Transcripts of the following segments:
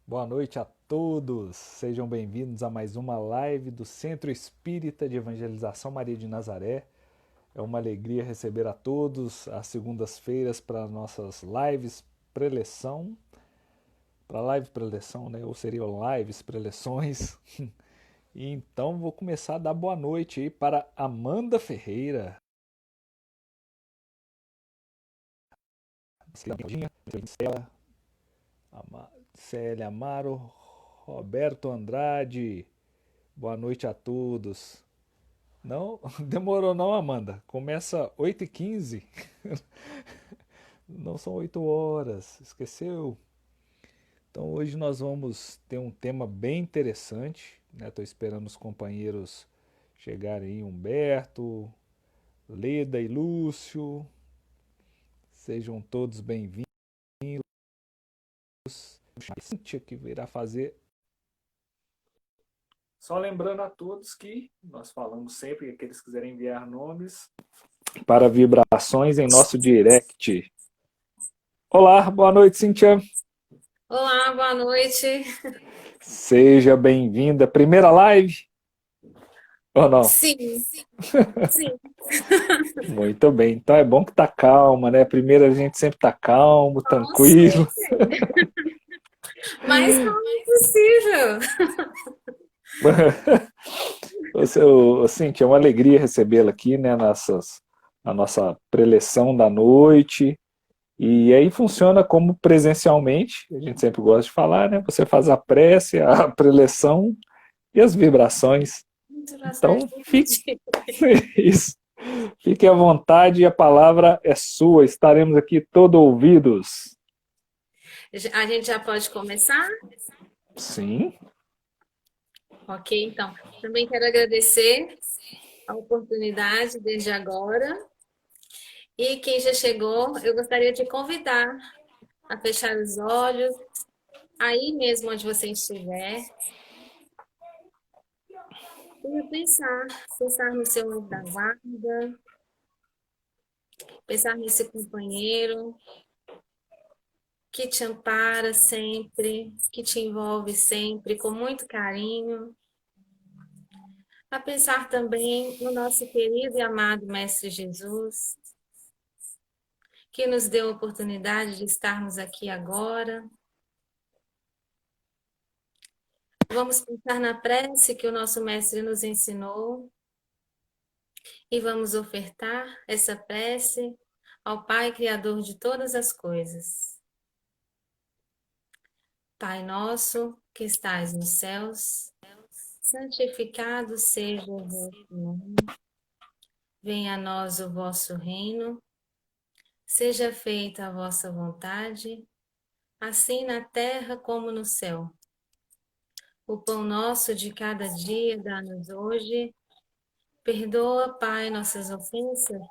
Boa noite a todos, sejam bem-vindos a mais uma live do Centro Espírita de Evangelização Maria de Nazaré. É uma alegria receber a todos às segundas-feiras para nossas lives preleção, para live preleção, né? Ou seriam lives preleções. E então vou começar a dar boa noite aí para Amanda Ferreira, Célia Amaro, Roberto Andrade. Boa noite a todos. Não, demorou não, Amanda. Começa 8h15. Não são 8 horas. Esqueceu? Então hoje nós vamos ter um tema bem interessante. Estou esperando os companheiros chegarem aí, Humberto, Leda e Lúcio. Sejam todos bem-vindos. A Cíntia que virá fazer. Só lembrando a todos que nós falamos sempre que aqueles que quiserem enviar nomes para vibrações em nosso direct. Olá, boa noite, Cíntia. Olá, boa noite. Seja bem-vinda. Primeira live? Ou não? Sim, sim. Muito bem. Então é bom que tá calma, né? Primeiro a gente sempre tá calmo, Não, tranquilo. sempre. Mas não é possível. Cíntia, é uma alegria recebê-la aqui, né? Na nossa preleção da noite. E aí funciona como presencialmente, a gente sempre gosta de falar, né? Você faz a prece, a preleção e as vibrações. Então, Bastante fique divertido. isso. Fique à vontade, a palavra é sua. Estaremos aqui todo ouvidos. A gente já pode começar? Sim. Ok, então. Também quero agradecer a oportunidade desde agora. E quem já chegou, eu gostaria de convidar a fechar os olhos, aí mesmo onde você estiver, e a pensar no seu anjo da guarda, pensar nesse companheiro que te ampara sempre, que te envolve sempre com muito carinho. A pensar também no nosso querido e amado Mestre Jesus, que nos deu a oportunidade de estarmos aqui agora. Vamos pensar na prece que o nosso Mestre nos ensinou e vamos ofertar essa prece ao Pai Criador de todas as coisas. Pai nosso que estais nos céus, santificado seja o vosso nome. Venha a nós o vosso reino, seja feita a vossa vontade, assim na terra como no céu. O pão nosso de cada dia dá-nos hoje. Perdoa, Pai, nossas ofensas,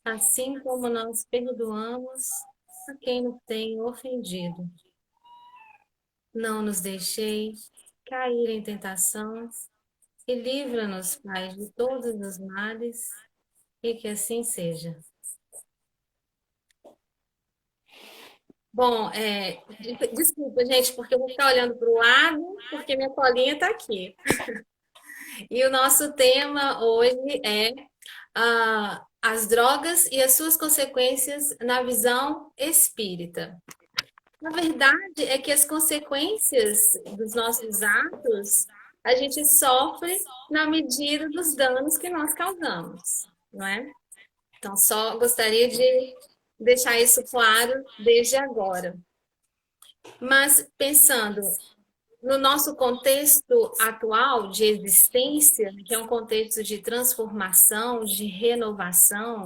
assim como nós perdoamos a quem nos tem ofendido. Não nos deixeis cair em tentação e livra-nos, Pai, de todos os males, e que assim seja. Bom, desculpa, gente, porque eu vou ficar olhando para o lado, porque minha colinha está aqui. E o nosso tema hoje é as drogas e as suas consequências na visão espírita. Na verdade, é que as consequências dos nossos atos a gente sofre na medida dos danos que nós causamos, não é? Então, só gostaria de deixar isso claro desde agora. Mas pensando no nosso contexto atual de existência, que é um contexto de transformação, de renovação,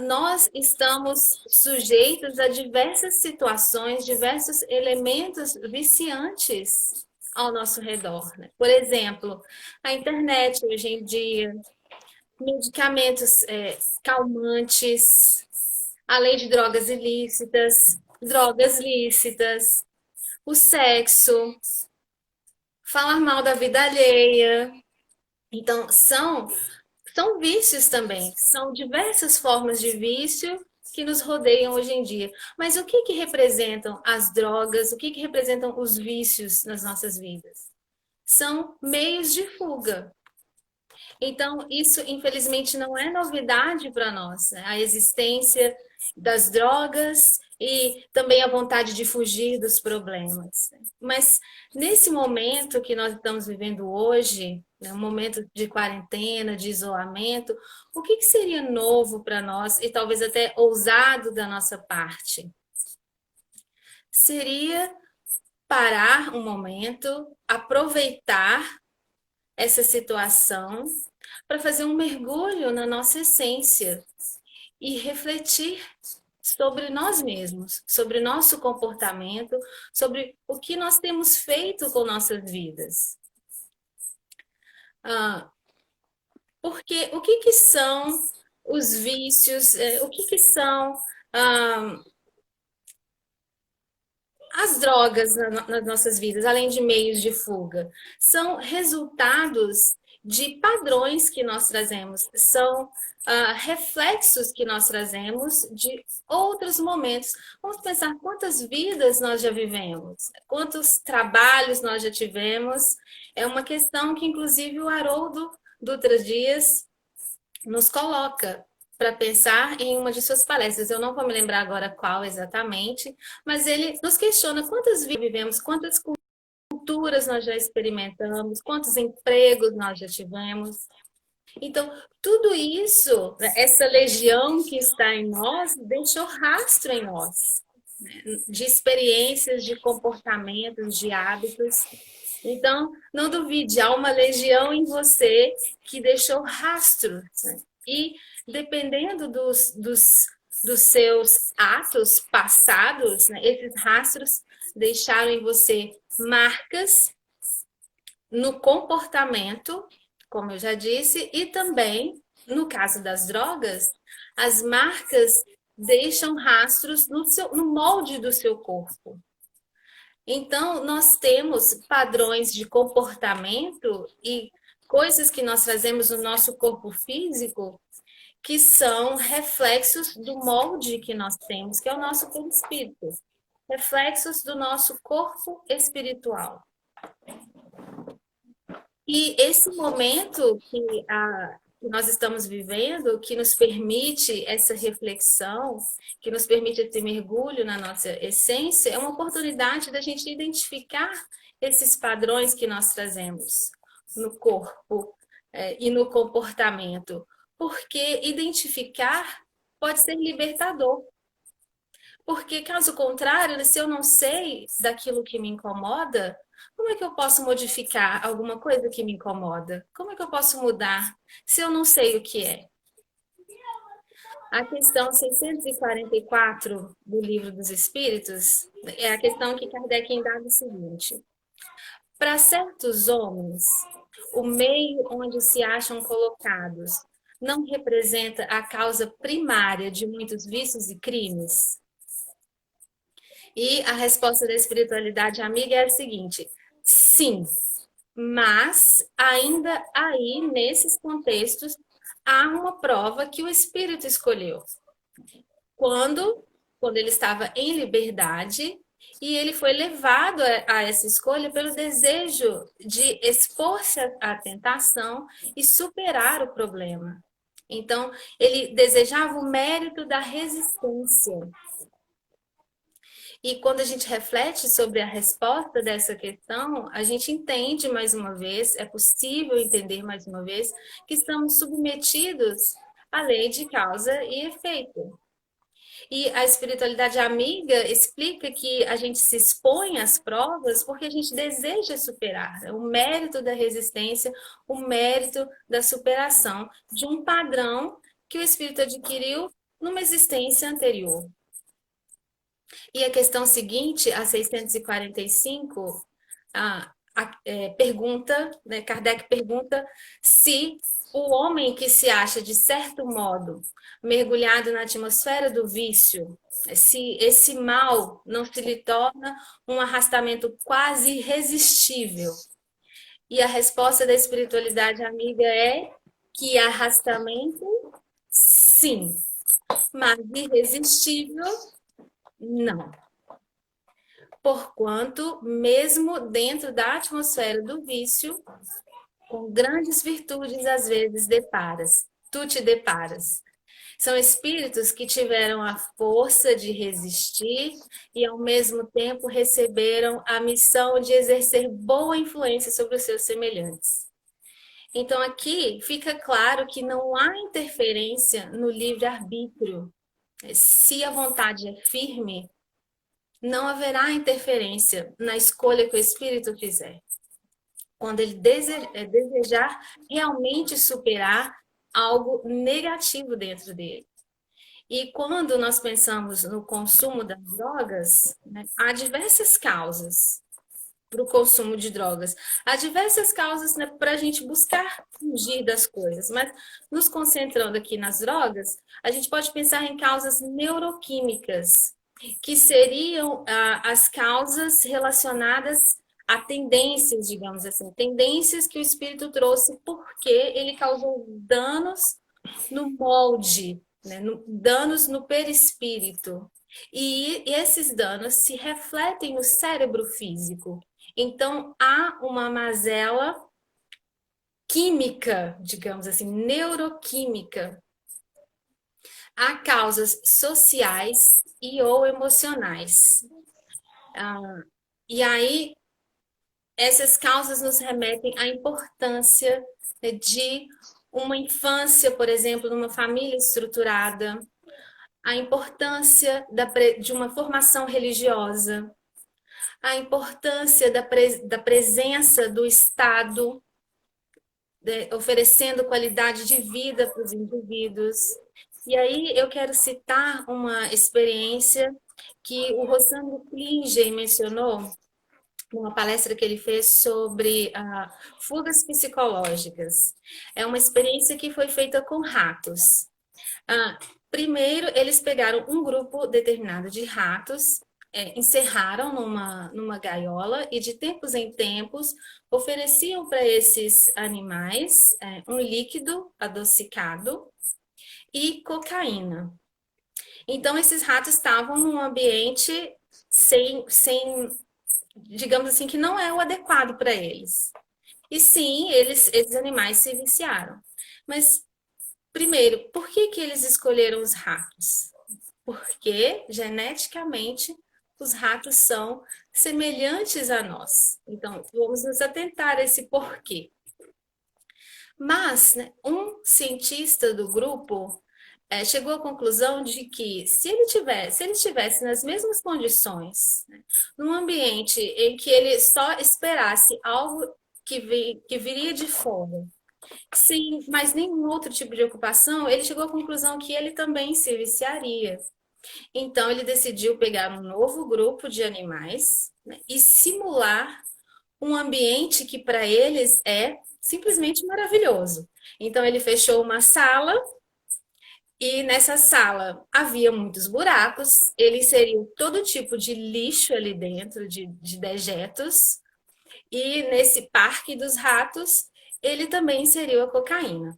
nós estamos sujeitos a diversas situações, diversos elementos viciantes ao nosso redor, né? Por exemplo, a internet hoje em dia, medicamentos calmantes, além de drogas lícitas, o sexo, falar mal da vida alheia. Então, são vícios também, são diversas formas de vício que nos rodeiam hoje em dia. Mas o que que representam as drogas? O que que representam os vícios nas nossas vidas? São meios de fuga. Então, isso, infelizmente, não é novidade para nós, né? A existência das drogas e também a vontade de fugir dos problemas. Mas nesse momento que nós estamos vivendo hoje, né, um momento de quarentena, de isolamento, o que que seria novo para nós e talvez até ousado da nossa parte? Seria parar um momento, aproveitar essa situação para fazer um mergulho na nossa essência e refletir sobre nós mesmos, sobre nosso comportamento, sobre o que nós temos feito com nossas vidas. Porque o que que são os vícios? O que que são as drogas nas nossas vidas, além de meios de fuga? São resultados de padrões que nós trazemos, são reflexos que nós trazemos de outros momentos. Vamos pensar quantas vidas nós já vivemos, quantos trabalhos nós já tivemos. É uma questão que, inclusive, o Haroldo Dutra Dias nos coloca para pensar em uma de suas palestras. Eu não vou me lembrar agora qual exatamente, mas ele nos questiona quantas vidas vivemos, quantas culturas nós já experimentamos, quantos empregos nós já tivemos. Então, tudo isso, essa legião que está em nós, deixou rastro em nós, né? De experiências, de comportamentos, de hábitos. Então, não duvide, há uma legião em você que deixou rastro, né? E dependendo dos seus atos passados, né, esses rastros deixaram em você marcas no comportamento, como eu já disse, e também, no caso das drogas, as marcas deixam rastros no molde do seu corpo. Então, nós temos padrões de comportamento e coisas que nós trazemos no nosso corpo físico que são reflexos do molde que nós temos, que é o nosso perispírito. Reflexos do nosso corpo espiritual. E esse momento que nós estamos vivendo, que nos permite essa reflexão, que nos permite esse mergulho na nossa essência, é uma oportunidade da gente identificar esses padrões que nós trazemos no corpo e no comportamento. Porque identificar pode ser libertador. Porque, caso contrário, se eu não sei daquilo que me incomoda, como é que eu posso modificar alguma coisa que me incomoda? Como é que eu posso mudar se eu não sei o que é? A questão 644 do Livro dos Espíritos é a questão que Kardec indaga o seguinte: para certos homens, o meio onde se acham colocados não representa a causa primária de muitos vícios e crimes? E a resposta da espiritualidade amiga é a seguinte: sim, mas ainda aí, nesses contextos, há uma prova que o espírito escolheu. Quando ele estava em liberdade e ele foi levado a essa escolha pelo desejo de expor-se à tentação e superar o problema. Então, ele desejava o mérito da resistência. E quando a gente reflete sobre a resposta dessa questão, a gente entende mais uma vez, é possível entender mais uma vez, que estamos submetidos à lei de causa e efeito. E a espiritualidade amiga explica que a gente se expõe às provas porque a gente deseja superar, né? O mérito da resistência, o mérito da superação de um padrão que o espírito adquiriu numa existência anterior. E a questão seguinte, a 645, pergunta, né, Kardec pergunta se o homem que se acha, de certo modo, mergulhado na atmosfera do vício, se esse mal não se lhe torna um arrastamento quase irresistível. E a resposta da espiritualidade amiga é que arrastamento, sim. mas irresistível, não. Porquanto, mesmo dentro da atmosfera do vício, com grandes virtudes às vezes tu te deparas. São espíritos que tiveram a força de resistir e, ao mesmo tempo, receberam a missão de exercer boa influência sobre os seus semelhantes. Então, aqui fica claro que não há interferência no livre-arbítrio. Se a vontade é firme, não haverá interferência na escolha que o espírito fizer. Quando ele desejar realmente superar algo negativo dentro dele. E quando nós pensamos no consumo das drogas, né, há diversas causas para o consumo de drogas. Há diversas causas, né, para a gente buscar fugir das coisas, mas nos concentrando aqui nas drogas, a gente pode pensar em causas neuroquímicas, que seriam as causas relacionadas a tendências, digamos assim, tendências que o espírito trouxe porque ele causou danos no molde, né, danos no perispírito. E esses danos se refletem no cérebro físico. Então, há uma mazela química, digamos assim, neuroquímica. Há causas sociais e ou emocionais. E aí, essas causas nos remetem à importância de uma infância, por exemplo, numa família estruturada, a importância de uma formação religiosa, a importância da presença do Estado, oferecendo qualidade de vida para os indivíduos. E aí eu quero citar uma experiência que o Rossandro Klinger mencionou numa palestra que ele fez sobre fugas psicológicas. É uma experiência que foi feita com ratos. Primeiro, eles pegaram um grupo determinado de ratos, encerraram numa gaiola e, de tempos em tempos, ofereciam para esses animais um líquido adocicado e cocaína. Então, esses ratos estavam num ambiente sem, digamos assim, que não é o adequado para eles. E sim, esses animais se viciaram. Mas primeiro, por que eles escolheram os ratos? Porque geneticamente os ratos são semelhantes a nós. Então, vamos nos atentar a esse porquê. Mas, né, um cientista do grupo chegou à conclusão de que se ele estivesse nas mesmas condições, né, num ambiente em que ele só esperasse algo que viria de fora, sem mais nenhum outro tipo de ocupação, ele chegou à conclusão que ele também se viciaria. Então, ele decidiu pegar um novo grupo de animais, né, e simular um ambiente que para eles é simplesmente maravilhoso. Então, ele fechou uma sala e nessa sala havia muitos buracos, ele inseriu todo tipo de lixo ali dentro, de dejetos, e nesse parque dos ratos, ele também inseriu a cocaína.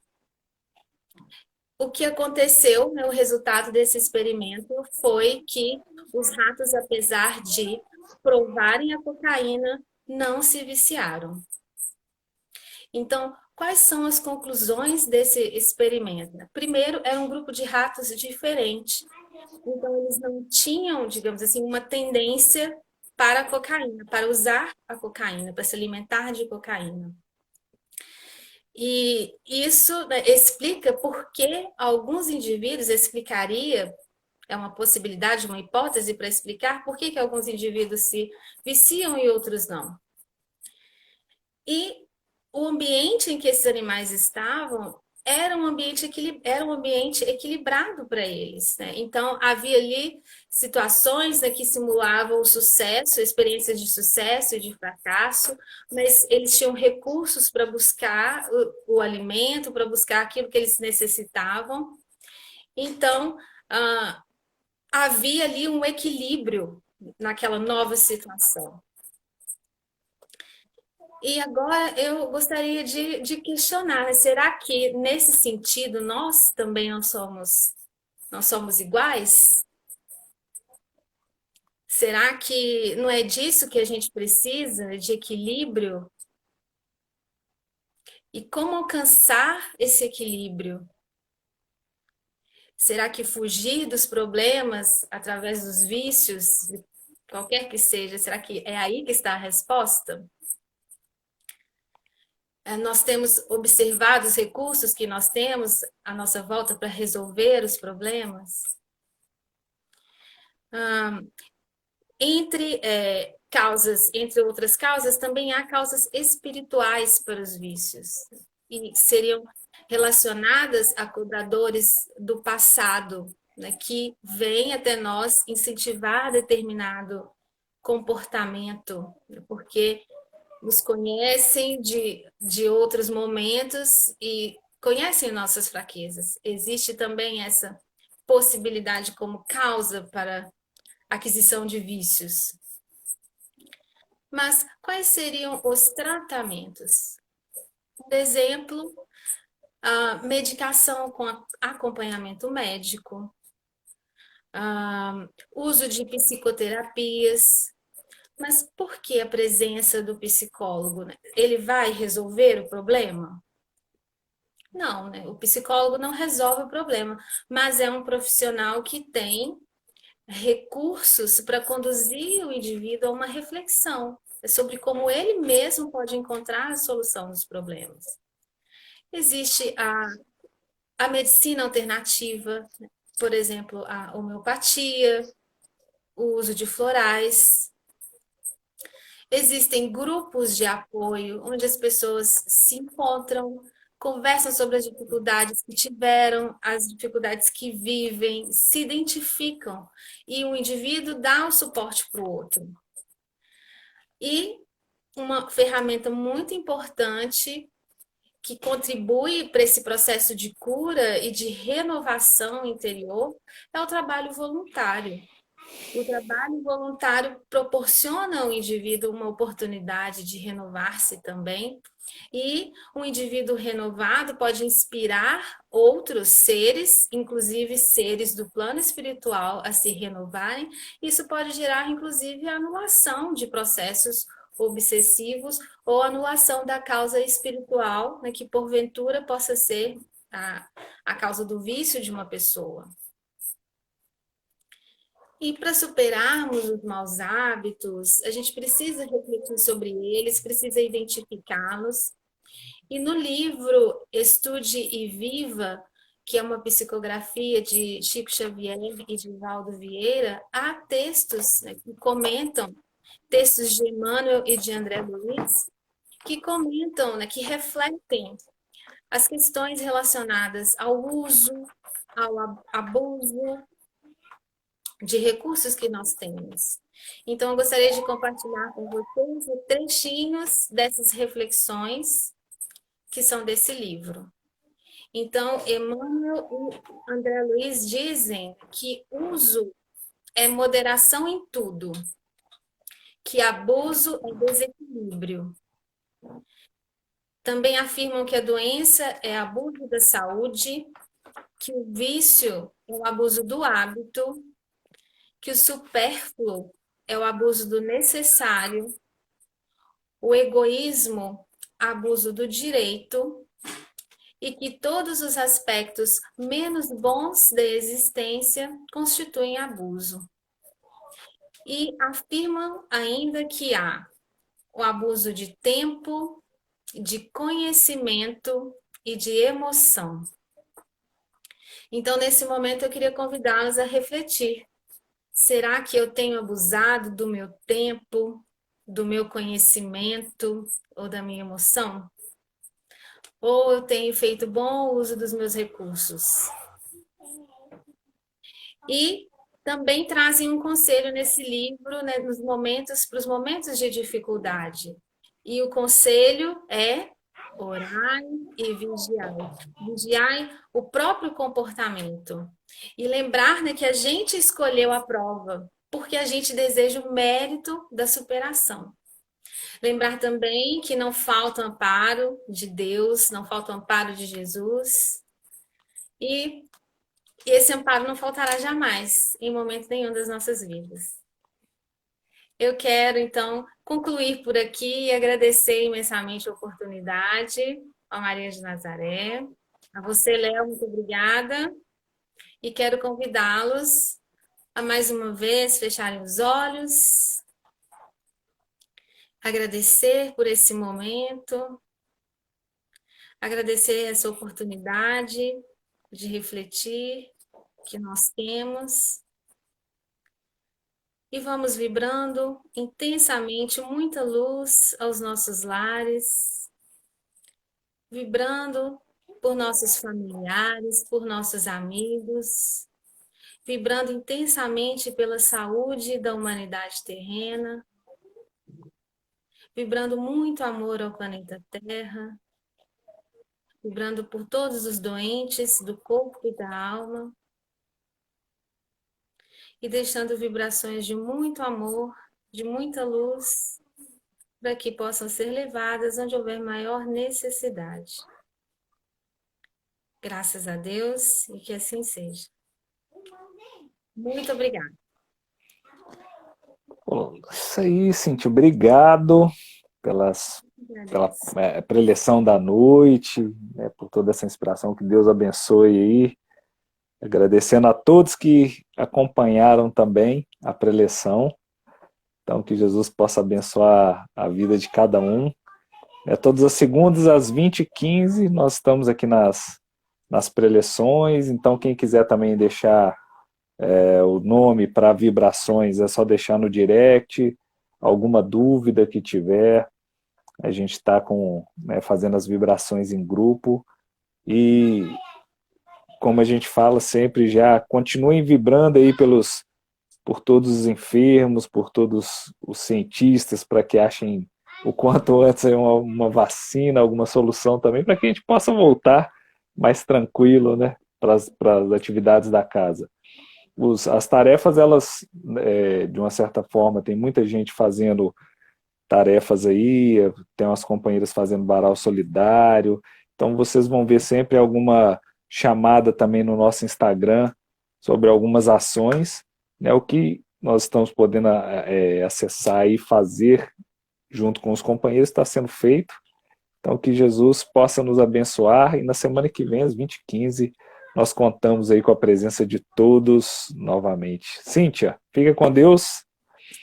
O que aconteceu, né, o resultado desse experimento foi que os ratos, apesar de provarem a cocaína, não se viciaram. Então, quais são as conclusões desse experimento? Primeiro, era um grupo de ratos diferente. Então, eles não tinham, digamos assim, uma tendência para a cocaína, para usar a cocaína, para se alimentar de cocaína. E isso, né, explica por que alguns indivíduos, explicaria, é uma possibilidade, uma hipótese para explicar por que alguns indivíduos se viciam e outros não. E o ambiente em que esses animais estavam era um ambiente equilibrado para eles, né? Então, havia ali situações, né, que simulavam o sucesso, experiências de sucesso e de fracasso, mas eles tinham recursos para buscar o alimento, para buscar aquilo que eles necessitavam. Então, havia ali um equilíbrio naquela nova situação. E agora eu gostaria de questionar, né? Será que nesse sentido nós também não somos Nós somos iguais? Será que não é disso que a gente precisa, de equilíbrio? E como alcançar esse equilíbrio? Será que fugir dos problemas através dos vícios, qualquer que seja, será que é aí que está a resposta? Nós temos observado os recursos que nós temos à nossa volta para resolver os problemas? Entre outras causas, também há causas espirituais para os vícios, e seriam relacionadas a cobradores do passado, né, que vêm até nós incentivar determinado comportamento, né, porque nos conhecem de outros momentos e conhecem nossas fraquezas. Existe também essa possibilidade como causa para aquisição de vícios. Mas quais seriam os tratamentos? Por exemplo, a medicação com acompanhamento médico, uso de psicoterapias. Mas por que a presença do psicólogo, né? Ele vai resolver o problema? Não, né? O psicólogo não resolve o problema, mas é um profissional que tem recursos para conduzir o indivíduo a uma reflexão sobre como ele mesmo pode encontrar a solução dos problemas. Existe a medicina alternativa, por exemplo, a homeopatia, o uso de florais. Existem grupos de apoio onde as pessoas se encontram, conversam sobre as dificuldades que tiveram, as dificuldades que vivem, se identificam e o indivíduo dá o suporte para o outro. E uma ferramenta muito importante que contribui para esse processo de cura e de renovação interior é o trabalho voluntário. O trabalho voluntário proporciona ao indivíduo uma oportunidade de renovar-se também, e um indivíduo renovado pode inspirar outros seres, inclusive seres do plano espiritual, a se renovarem. Isso pode gerar, inclusive, a anulação de processos obsessivos ou anulação da causa espiritual, né, que porventura possa ser a causa do vício de uma pessoa. E para superarmos os maus hábitos, a gente precisa refletir sobre eles, precisa identificá-los. E no livro Estude e Viva, que é uma psicografia de Chico Xavier e de Valdo Vieira, há textos, né, que comentam, textos de Emmanuel e de André Luiz, que comentam, né, que refletem as questões relacionadas ao uso, ao abuso de recursos que nós temos. Então, eu gostaria de compartilhar com vocês trechinhos dessas reflexões que são desse livro. Então, Emmanuel e André Luiz dizem que uso é moderação em tudo, que abuso é desequilíbrio. Também afirmam que a doença é abuso da saúde, que o vício é o abuso do hábito, que o supérfluo é o abuso do necessário, o egoísmo, abuso do direito, e que todos os aspectos menos bons da existência constituem abuso. E afirmam ainda que há o abuso de tempo, de conhecimento e de emoção. Então, nesse momento, eu queria convidá-los a refletir. Será que eu tenho abusado do meu tempo, do meu conhecimento ou da minha emoção? Ou eu tenho feito bom uso dos meus recursos? E também trazem um conselho nesse livro, né, para os momentos de dificuldade. E o conselho é orai e vigiai. Vigiai o próprio comportamento. E lembrar, né, que a gente escolheu a prova, porque a gente deseja o mérito da superação. Lembrar também que não falta amparo de Deus, não falta amparo de Jesus. E E esse amparo não faltará jamais, em momento nenhum das nossas vidas. Eu quero, então, concluir por aqui e agradecer imensamente a oportunidade a Maria de Nazaré. A você, Léo, muito obrigada. E quero convidá-los a mais uma vez fecharem os olhos, agradecer por esse momento, agradecer essa oportunidade de refletir que nós temos. E vamos vibrando intensamente muita luz aos nossos lares, vibrando por nossos familiares, por nossos amigos, vibrando intensamente pela saúde da humanidade terrena, vibrando muito amor ao planeta Terra, vibrando por todos os doentes do corpo e da alma, e deixando vibrações de muito amor, de muita luz, para que possam ser levadas onde houver maior necessidade. Graças a Deus e que assim seja. Muito obrigada. Isso aí, Cintia, obrigado pela Agradeço. preleção da noite, né, por toda essa inspiração, que Deus abençoe aí. Agradecendo a todos que acompanharam também a preleção. Então, que Jesus possa abençoar a vida de cada um. Todas as segundas, às 20h15, nós estamos aqui nas preleções. Então, quem quiser também deixar o nome para vibrações, é só deixar no direct. Alguma dúvida que tiver, a gente está fazendo as vibrações em grupo. E, como a gente fala sempre, já continuem vibrando aí por todos os enfermos, por todos os cientistas, para que achem o quanto antes aí uma vacina, alguma solução também, para que a gente possa voltar mais tranquilo, né, para as atividades da casa. As tarefas, elas, de uma certa forma, tem muita gente fazendo tarefas aí, tem umas companheiras fazendo varal solidário, então vocês vão ver sempre alguma chamada também no nosso Instagram sobre algumas ações, né, o que nós estamos podendo acessar e fazer junto com os companheiros está sendo feito. Então, que Jesus possa nos abençoar, e na semana que vem, às 20h15, nós contamos aí com a presença de todos novamente. Cíntia, fica com Deus.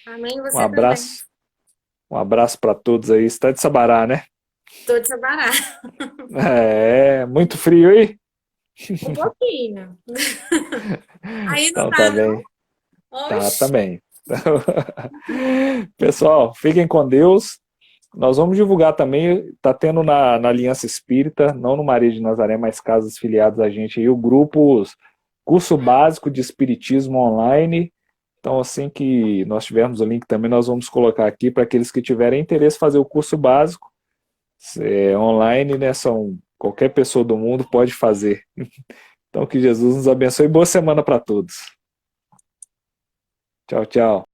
Amém, Um você também. abraço. Um abraço para todos aí. Você está de Sabará, né? Estou de Sabará. Muito frio aí? Um pouquinho. Aí não Então tá tá, não? bem. Tá Oxe. também. Pessoal, fiquem com Deus. Nós vamos divulgar também, está tendo na Aliança Espírita, não no Maria de Nazaré, mas casas filiadas a gente aí, o grupo Curso Básico de Espiritismo Online. Então, assim que nós tivermos o link também, nós vamos colocar aqui para aqueles que tiverem interesse em fazer o curso básico. Online, né? Qualquer pessoa do mundo pode fazer. Então, que Jesus nos abençoe e boa semana para todos. Tchau, tchau.